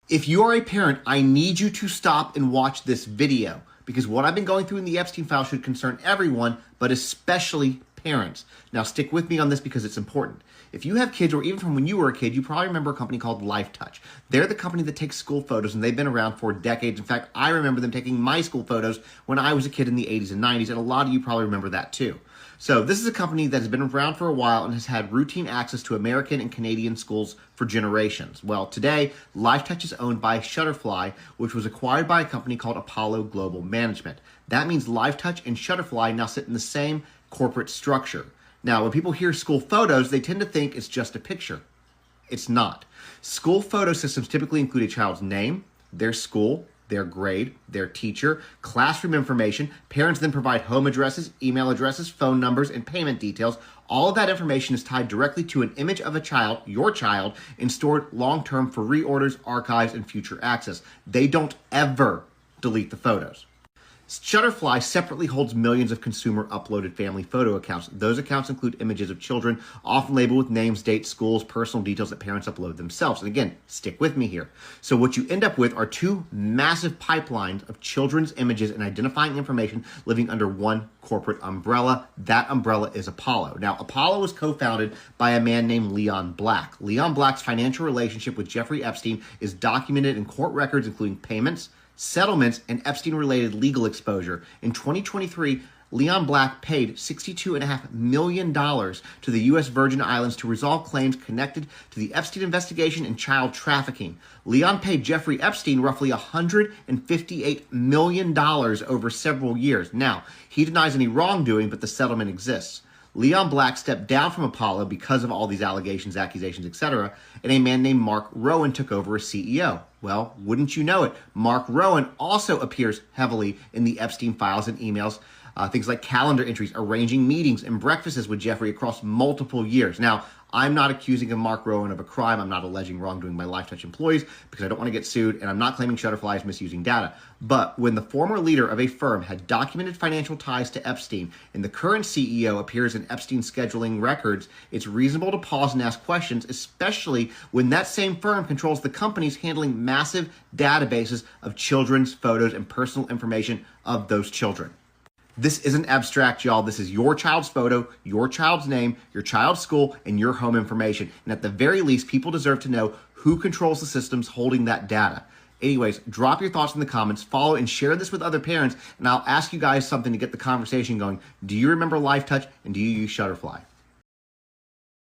If you are a parent, I need you to stop and watch this video because what I've been going through in the Epstein file should concern everyone, but especially parents. Now stick with me on this because it's important. If you have kids, or even from when you were a kid, you probably remember a company called LifeTouch. They're the company that takes school photos, and they've been around for decades. In fact, I remember them taking my school photos when I was a kid in the 80s and 90s, and a lot of you probably remember that too. So this is a company that has been around for a while and has had routine access to American and Canadian schools for generations. Well, today, LifeTouch is owned by Shutterfly, which was acquired by a company called Apollo Global Management. That means LifeTouch and Shutterfly now sit in the same corporate structure. Now, when people hear school photos, they tend to think it's just a picture. It's not. School photo systems typically include a child's name, their school, their grade, their teacher, classroom information. Parents then provide home addresses, email addresses, phone numbers, and payment details. All of that information is tied directly to an image of a child, your child, and stored long-term for reorders, archives, and future access. They don't ever delete the photos. Shutterfly separately holds millions of consumer uploaded family photo accounts. Those accounts include images of children, often labeled with names, dates, schools, personal details that parents upload themselves. And again, stick with me here. So what you end up with are two massive pipelines of children's images and identifying information living under one corporate umbrella. That umbrella is Apollo. Now, Apollo was co-founded by a man named Leon Black. Leon Black's financial relationship with Jeffrey Epstein is documented in court records, including payments, settlements, and Epstein-related legal exposure. In 2023, Leon Black paid $62.5 million to the U.S. Virgin Islands to resolve claims connected to the Epstein investigation and child trafficking. Leon paid Jeffrey Epstein roughly $158 million over several years. Now, he denies any wrongdoing, but the settlement exists. Leon Black stepped down from Apollo because of all these allegations, accusations, etc., and a man named Mark Rowan took over as CEO. Well, wouldn't you know it, Mark Rowan also appears heavily in the Epstein files and emails, things like calendar entries, arranging meetings and breakfasts with Jeffrey across multiple years. Now, I'm not accusing of Mark Rowan of a crime. I'm not alleging wrongdoing by LifeTouch employees because I don't want to get sued, and I'm not claiming Shutterfly is misusing data. But when the former leader of a firm had documented financial ties to Epstein and the current CEO appears in Epstein scheduling records, it's reasonable to pause and ask questions, especially when that same firm controls the companies handling massive databases of children's photos and personal information of those children. This isn't abstract, y'all. This is your child's photo, your child's name, your child's school, and your home information. And at the very least, people deserve to know who controls the systems holding that data. Anyways, drop your thoughts in the comments, follow and share this with other parents, and I'll ask you guys something to get the conversation going. Do you remember LifeTouch, and do you use Shutterfly?